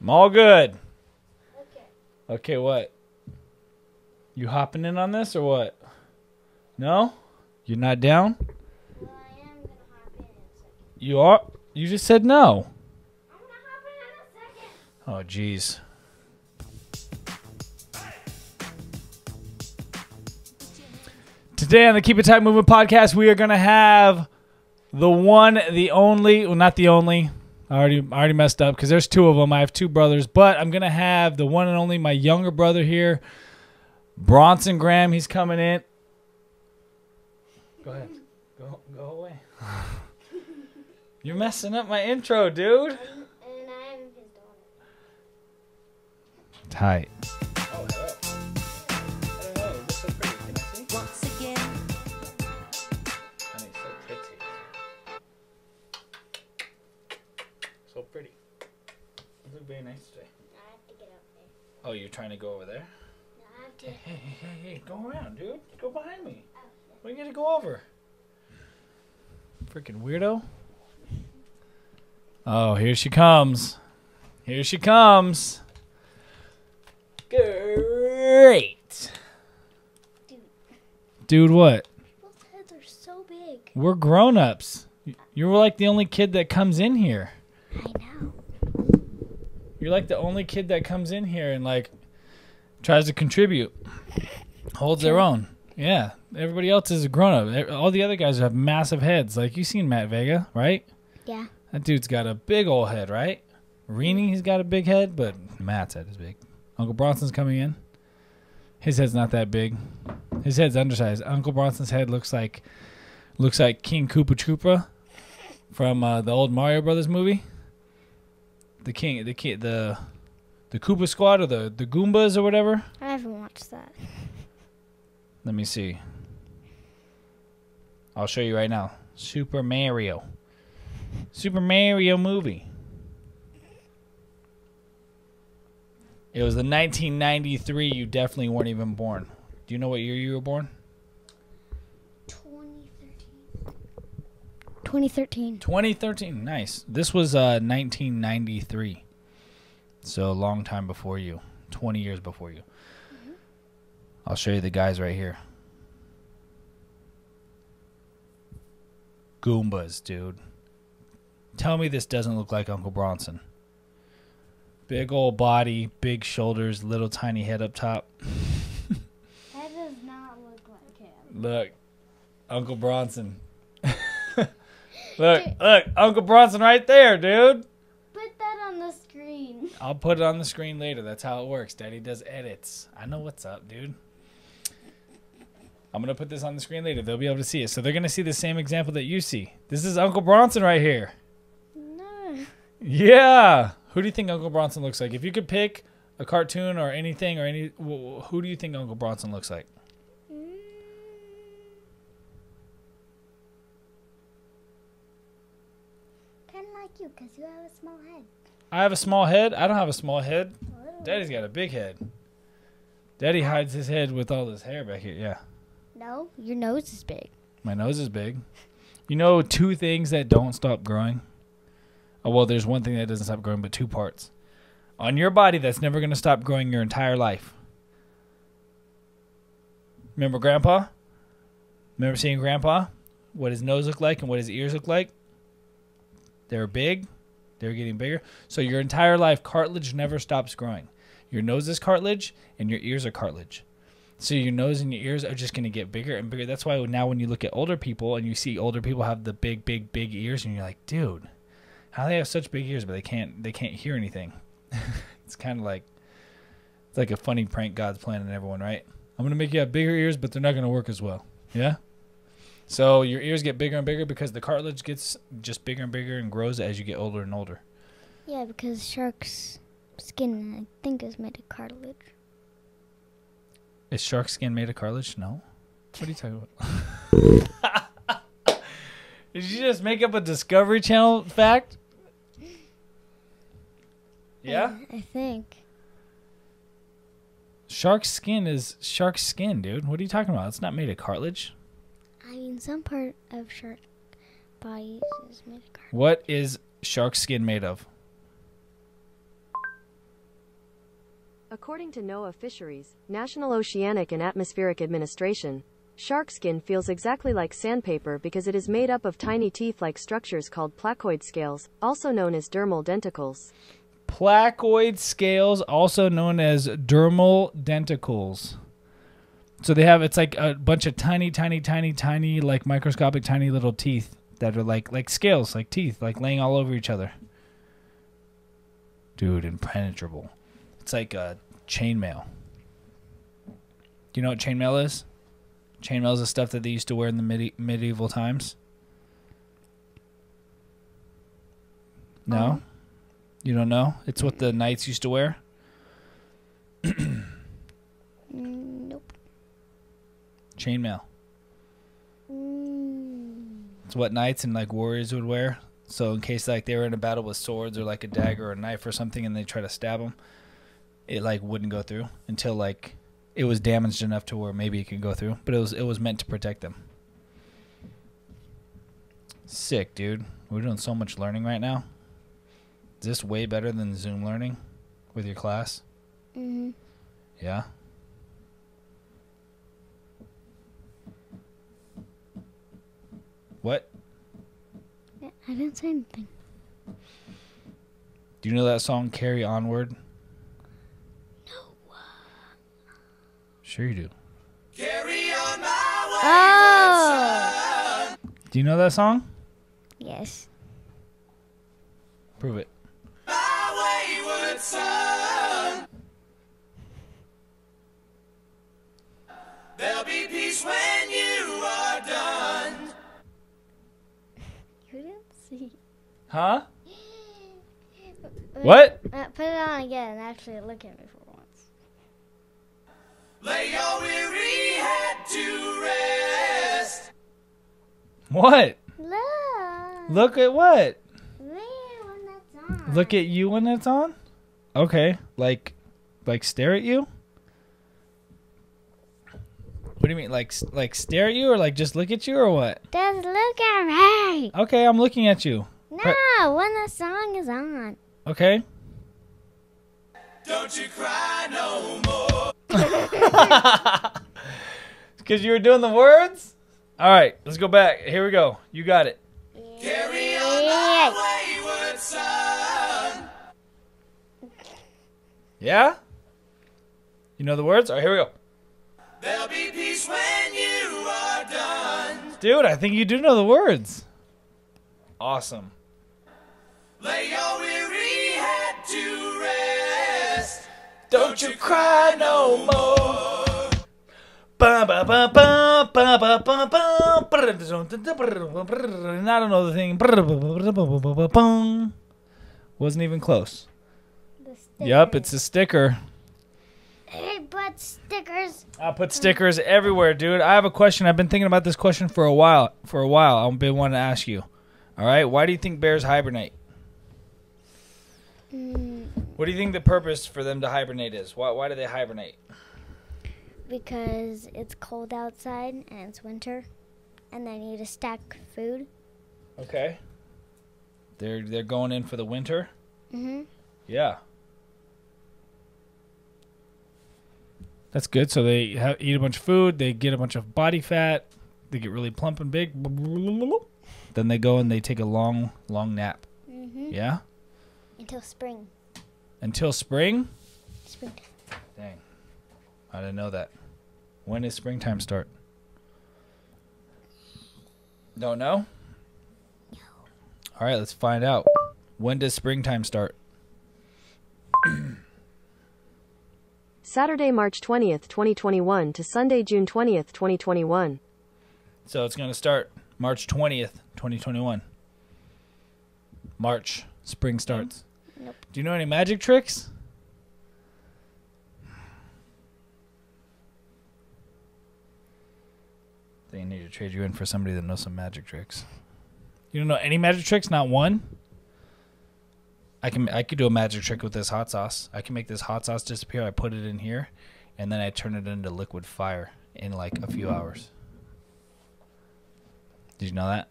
I'm all good. Okay. Okay, what? You hopping in on this or what? No? You're not down? Well, I am going to hop in a second. You are? You just said no. I'm going to hop in a second. Oh, jeez. Today on the Keep It Tight Movement podcast, we are going to have the one, the only, well, not the only. I already messed up because there's two of them. I have two brothers, but I'm going to have the one and only my younger brother here, Bronson Graham. He's coming in. Go ahead. Go away. You're messing up my intro, dude. And I am his daughter. Tight. Once again, Honey, so pretty. So pretty. You look very nice today. I have to get up there. Oh, you're trying to go over there? No, I have to. Hey, go around, dude. Go behind me. Oh, We get to go over. Freaking weirdo. Oh, here she comes. Here she comes. Great. Dude, what? People's heads are so big. We're grown-ups. You're like the only kid that comes in here. I know. You're like the only kid that comes in here and like tries to contribute. Holds their own. Yeah. Everybody else is a grown-up. All the other guys have massive heads. Like, you seen Matt Vega, right? Yeah. That dude's got a big old head, right? Rini, he's got a big head, but Matt's head is big. Uncle Bronson's coming in. His head's not that big. His head's undersized. Uncle Bronson's head looks like King Koopa Troopa from the old Mario Brothers movie. The Koopa Squad or the Goombas or whatever. I haven't watched that. Let me see. I'll show you right now. Super Mario movie. It was the 1993. You definitely weren't even born. Do you know what year you were born? 2013. 2013. Nice. This was 1993. So a long time before you. 20 years before you. Mm-hmm. I'll show you the guys right here. Goombas, dude. Tell me this doesn't look like Uncle Bronson. Big old body, big shoulders, little tiny head up top. That does not look like him. Look, Uncle Bronson. Look, Uncle Bronson right there, dude. Put that on the screen. I'll put it on the screen later. That's how it works. Daddy does edits. I know what's up, dude. I'm going to put this on the screen later. They'll be able to see it. So they're going to see the same example that you see. This is Uncle Bronson right here. No. Yeah. Who do you think Uncle Bronson looks like? If you could pick a cartoon or anything or who do you think Uncle Bronson looks like? Kind of like you, because you have a small head. I have a small head. I don't have a small head. Oh. Daddy's got a big head. Daddy hides his head with all this hair back here. Yeah. No, your nose is big. My nose is big. You know two things that don't stop growing? Oh, well, there's one thing that doesn't stop growing, but two parts. On your body that's never going to stop growing your entire life. Remember Grandpa? Remember seeing Grandpa? What his nose looked like and what his ears looked like? They were big. They were getting bigger. So your entire life, cartilage never stops growing. Your nose is cartilage and your ears are cartilage. So your nose and your ears are just going to get bigger and bigger. That's why now when you look at older people and you see older people have the big ears and you're like, dude, how do they have such big ears but they can't hear anything? It's kind of like, it's like a funny prank God's planning on everyone, right? I'm going to make you have bigger ears, but they're not going to work as well. Yeah? So your ears get bigger and bigger because the cartilage gets just bigger and bigger and grows as you get older and older. Yeah, because shark's skin, I think, is made of cartilage. Is shark skin made of cartilage? No. What are you talking about? Did you just make up a Discovery Channel fact? Yeah? I think. Shark skin is shark skin, dude. What are you talking about? It's not made of cartilage. I mean, some part of shark bodies is made of cartilage. What is shark skin made of? According to NOAA Fisheries, National Oceanic and Atmospheric Administration, shark skin feels exactly like sandpaper because it is made up of tiny teeth-like structures called placoid scales, also known as dermal denticles. Placoid scales, also known as dermal denticles. So they have, it's like a bunch of tiny, like microscopic tiny little teeth that are like scales, like teeth, like laying all over each other. Dude, impenetrable. It's like a chainmail. Do you know what chainmail is? Chainmail is the stuff that they used to wear in the medieval times. No? You don't know? It's what the knights used to wear? Nope. Chainmail. It's what knights and like warriors would wear. So in case like they were in a battle with swords or like a dagger or a knife or something and they try to stab them, it like wouldn't go through until like it was damaged enough to where maybe it could go through. But it was meant to protect them. Sick, dude. We're doing so much learning right now. Is this way better than Zoom learning with your class? Mm-hmm. Yeah? What? Yeah, I didn't say anything. Do you know that song, Carry Onward? No. Sure you do. Carry on my Oh! son. Do you know that song? Yes. Prove it. My wayward son. There'll be peace when you are done. You didn't see. Huh? What? Put it on again and actually look at me for once. Lay your weary head to rest. What? Look. Look at what? There when that's on. Look at you when it's on? Okay. Like stare at you? What do you mean? Like stare at you or like just look at you or what? Just look at me. Okay, I'm looking at you. No, when the song is on. Okay. Don't you cry no more. Because you were doing the words? All right, let's go back. Here we go. You got it. Carry on my wayward son. Yeah? You know the words? All right, here we go. There'll be peace when you are done. Dude, I think you do know the words. Awesome. Lay your weary head to rest. Don't you cry no more. Ba ba ba ba ba ba ba ba. And I don't know the thing. Wasn't even close. Yep, it's a sticker. Hey, but stickers. I put stickers everywhere, dude. I have a question. I've been thinking about this question for a while. I've been wanting to ask you. All right, why do you think bears hibernate? What do you think the purpose for them to hibernate is? Why do they hibernate? Because it's cold outside and it's winter, and they need to stack food. Okay. They're going in for the winter? Mm-hmm. Yeah. That's good. So they eat a bunch of food. They get a bunch of body fat. They get really plump and big. Then they go and they take a long nap. Mm-hmm. Yeah? Until spring. Until spring? Springtime. Dang. I didn't know that. When does springtime start? Don't know? No. All right, let's find out. When does springtime start? Saturday, March 20th, 2021 to Sunday, June 20th, 2021. So it's going to start March 20th, 2021. March. Spring starts. Nope. Do you know any magic tricks? They need to trade you in for somebody that knows some magic tricks. You don't know any magic tricks? Not one? I could do a magic trick with this hot sauce. I can make this hot sauce disappear. I put it in here, and then I turn it into liquid fire in like a few hours. Did you know that?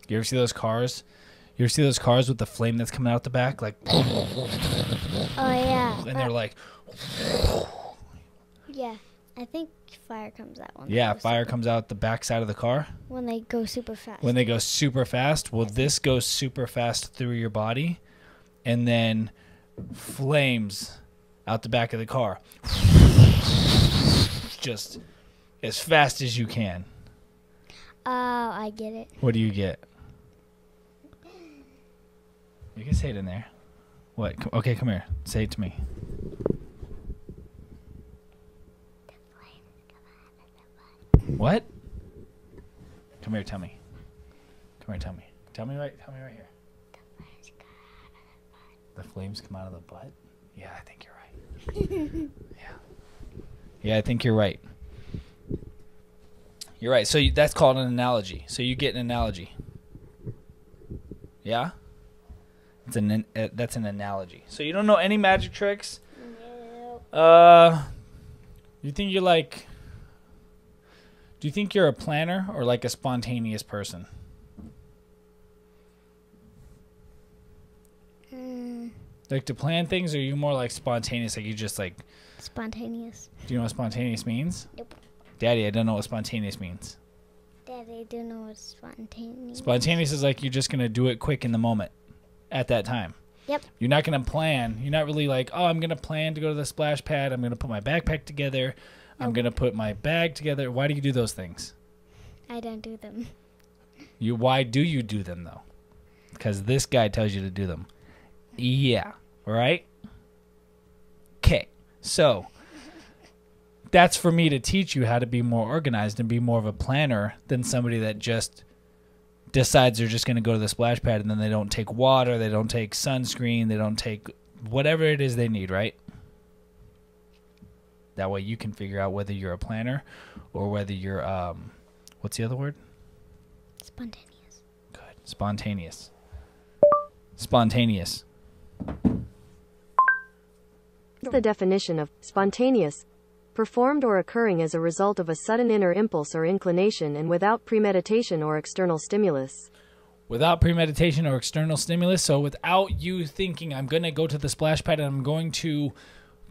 You ever see those cars? You ever see those cars with the flame that's coming out the back? Like, Oh, yeah. and they're like, Yeah. I think fire comes out when yeah, they go fire comes out the back side of the car. when they go super fast. When they go super fast, well, this goes super fast through your body and then flames out the back of the car. Just as fast as you can. Oh, I get it. What do you get? You can say it in there. What? Okay, come here. Say it to me. What? Come here, tell me. Come here, tell me. Tell me right here. The flames come out of the butt? Yeah, I think you're right. Yeah, I think you're right. You're right. So that's called an analogy. So you get an analogy. Yeah? That's an analogy. So you don't know any magic tricks? Nope. You think you're like... Do you think you're a planner or like a spontaneous person? Like to plan things, or are you more like spontaneous? Like you just like... Spontaneous. Do you know what spontaneous means? Nope. Daddy, I don't know what spontaneous means. Daddy, I do know what spontaneous. Spontaneous is like you're just going to do it quick in the moment at that time. Yep. You're not going to plan. You're not really like, oh, I'm going to plan to go to the splash pad. I'm going to put my backpack together. I'm going to put my bag together. Why do you do those things? I don't do them. Why do you do them, though? Because this guy tells you to do them. Yeah. Right? Okay. So that's for me to teach you how to be more organized and be more of a planner than somebody that just decides they're just going to go to the splash pad and then they don't take water, they don't take sunscreen, they don't take whatever it is they need, right? That way you can figure out whether you're a planner or whether you're, what's the other word? Spontaneous. Good. Spontaneous. Spontaneous. The definition of spontaneous: performed or occurring as a result of a sudden inner impulse or inclination and without premeditation or external stimulus. Without premeditation or external stimulus, so without you thinking, I'm going to go to the splash pad and I'm going to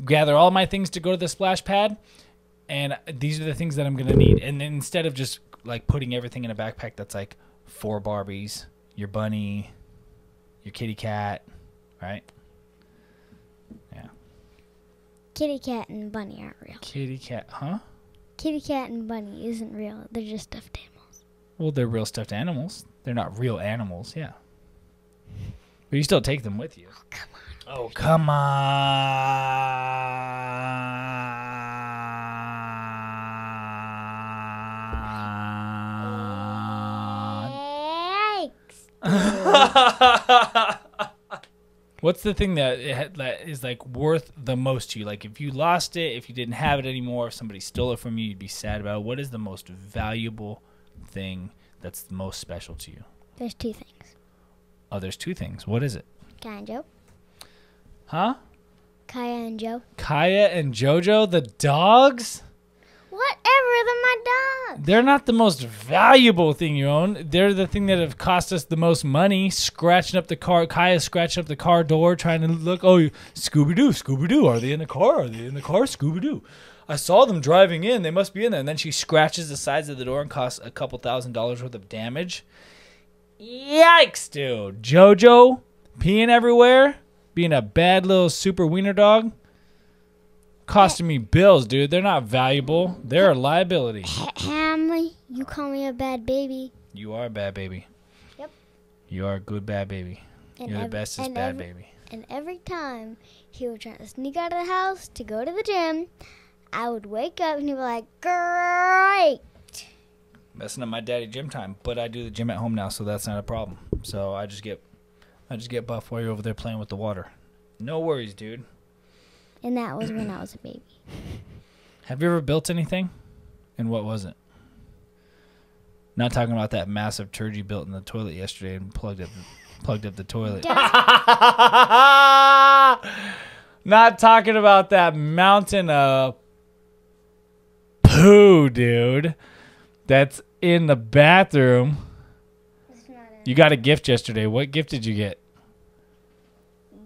gather all my things to go to the splash pad, and these are the things that I'm going to need. And then instead of just like putting everything in a backpack that's like 4 Barbies, your bunny, your kitty cat, right? Yeah. Kitty cat and bunny aren't real. Kitty cat, huh? Kitty cat and bunny isn't real. They're just stuffed animals. Well, they're real stuffed animals. They're not real animals, yeah. But you still take them with you. Oh, come on. Oh, come on. What's the thing that is like worth the most to you? Like if you lost it, if you didn't have it anymore, if somebody stole it from you, you'd be sad about it. What is the most valuable thing that's the most special to you? There's 2 things. Oh, there's 2 things. What is it? Kaya and Joe. Huh? Kaya and Joe. Kaya and Jojo, the dogs? Whatever, they're my dogs. They're not the most valuable thing you own. They're the thing that have cost us the most money. Scratching up the car. Kaya scratching up the car door trying to look. Oh, Scooby-Doo, Scooby-Doo. Are they in the car? Are they in the car? Scooby-Doo. I saw them driving in. They must be in there. And then she scratches the sides of the door and costs a couple $1,000s worth of damage. Yikes, dude. Jojo peeing everywhere. Being a bad little super wiener dog. Costing me bills, dude. They're not valuable. They're a liability. Hamley, you call me a bad baby. You are a bad baby. Yep. You are a good bad baby. And You're the bestest bad baby. And every time he would try to sneak out of the house to go to the gym, I would wake up and he'd be like, great. Messing up my daddy gym time. But I do the gym at home now, so that's not a problem. So I just get buff while you're over there playing with the water. No worries, dude. And that was when I was a baby. Have you ever built anything? And what was it? Not talking about that massive turd you built in the toilet yesterday and plugged up the toilet. Not talking about that mountain of poo, dude. That's in the bathroom. It's not in You got a gift yesterday. What gift did you get?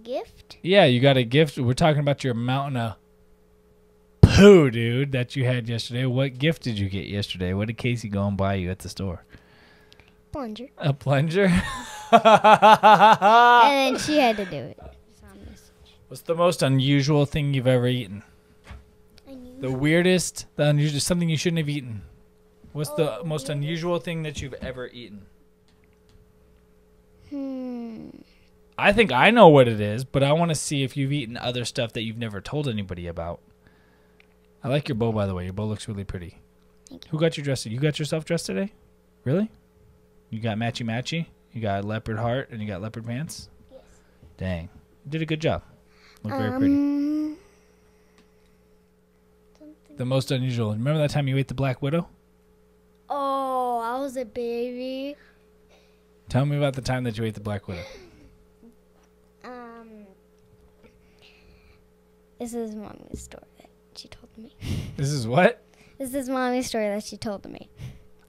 Gift? Yeah, you got a gift. We're talking about your mountain of poo, dude, that you had yesterday. What gift did you get yesterday? What did Casey go and buy you at the store? Plunger. A plunger? And then she had to do it. What's the most unusual thing you've ever eaten? The weirdest, the unusual, something you shouldn't have eaten. What's the most unusual thing that you've ever eaten? I think I know what it is, but I want to see if you've eaten other stuff that you've never told anybody about. I like your bow, by the way. Your bow looks really pretty. Thank you. Who got you dressed? You got yourself dressed today? Really? You got matchy-matchy? You got leopard heart and you got leopard pants? Yes. Dang. You did a good job. Look very pretty. The most unusual. Remember that time you ate the Black Widow? Oh, I was a baby. Tell me about the time that you ate the Black Widow. This is Mommy's story that she told me. This is what? This is Mommy's story that she told me.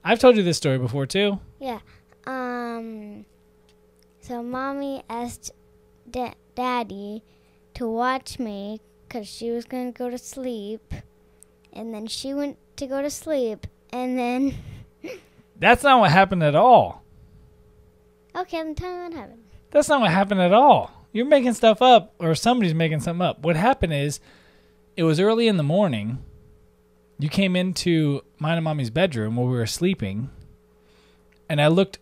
I've told you this story before, too. Yeah. So Mommy asked Daddy to watch me because she was going to go to sleep. And then she went to go to sleep. And then... That's not what happened at all. Okay, then tell me what happened. That's not what happened at all. You're making stuff up, or somebody's making something up. What happened is, it was early in the morning. You came into mine and Mommy's bedroom while we were sleeping, and I looked.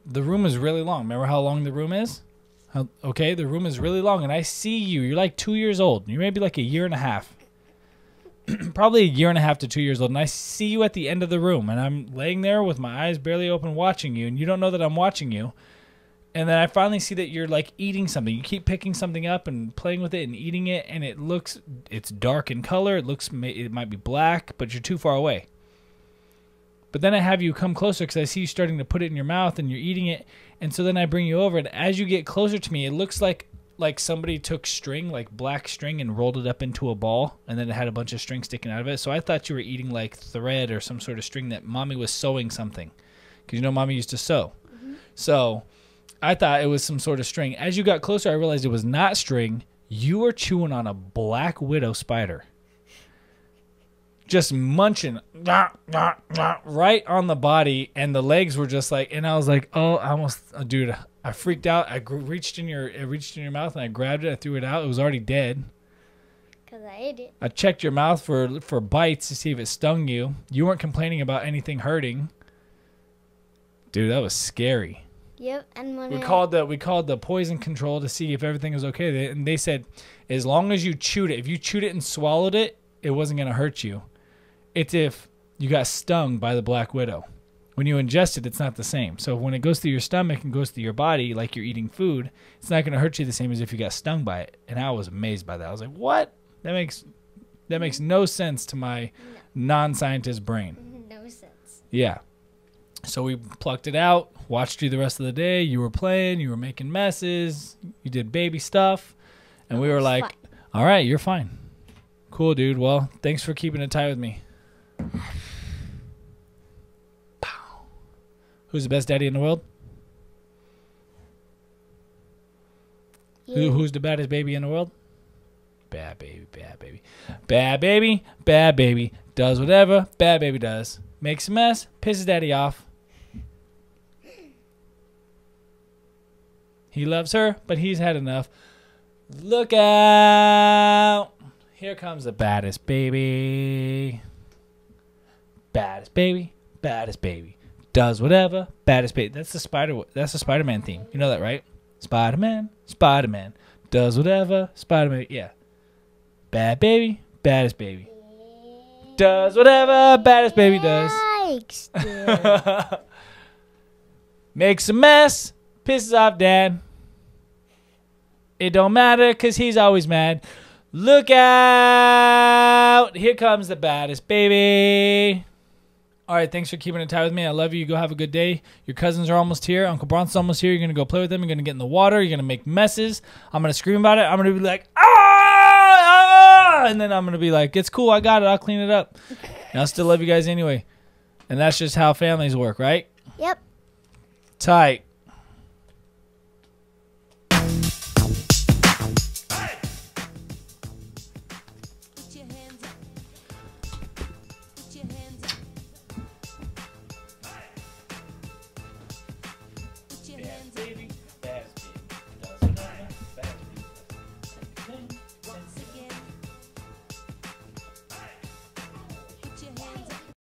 The room is really long. Remember how long the room is? Okay, the room is really long, and I see you. You're like 2 years old. You're maybe like a year and a half. Probably a year and a half to 2 years old, and I see you at the end of the room, and I'm laying there with my eyes barely open watching you, and you don't know that I'm watching you. And then I finally see that you're like eating something. You keep picking something up and playing with it and eating it, and it's dark in color. It might be black, but you're too far away. But then I have you come closer because I see you starting to put it in your mouth and you're eating it. And so then I bring you over, and as you get closer to me, it looks like somebody took string, like black string, and rolled it up into a ball, and then it had a bunch of string sticking out of it. So I thought you were eating like thread or some sort of string that Mommy was sewing something, because you know Mommy used to sew. So I thought it was some sort of string. As you got closer, I realized it was not string. You were chewing on a Black Widow spider. Just munching right on the body, and the legs were just like, and I was like, oh, I almost, dude, I freaked out. I reached in your mouth, and I grabbed it. I threw it out. It was already dead. Because I ate it. I checked your mouth for bites to see if it stung you. You weren't complaining about anything hurting. Dude, that was scary. Yep, and when we called the poison control to see if everything was okay, and they said as long as you chewed it, if you chewed it and swallowed it, it wasn't going to hurt you. It's if you got stung by the Black Widow. When you ingest it, it's not the same. So when it goes through your stomach and goes through your body like you're eating food, it's not going to hurt you the same as if you got stung by it. And I was amazed by that. I was like, what? That makes no sense to my non-scientist brain. No sense. Yeah. So we plucked it out, watched you the rest of the day. You were playing, you were making messes, you did baby stuff, and we were like, fine. All right, you're fine. Cool, dude. Well, thanks for keeping it tight with me. Who's the best daddy in the world? Who's the baddest baby in the world? Bad baby, bad baby. Bad baby, bad baby. Does whatever bad baby does. Makes a mess, pisses daddy off. He loves her, but he's had enough. Look out. Here comes the baddest baby. Baddest baby, baddest baby. Does whatever, baddest baby. That's the Spider-Man theme. You know that, right? Spider-Man, Spider-Man. Does whatever, Spider-Man. Yeah. Bad baby, baddest baby. Does whatever baddest baby does. Yikes, Makes a mess, pisses off dad. It don't matter because he's always mad. Look out. Here comes the baddest baby. All right, thanks for keeping it tight with me. I love you. Go have a good day. Your cousins are almost here. Uncle Bronson's almost here. You're going to go play with them. You're going to get in the water. You're going to make messes. I'm going to scream about it. I'm going to be like, ah! And then I'm going to be like, it's cool. I got it. I'll clean it up. And I'll still love you guys anyway. And that's just how families work, right? Yep. Tight.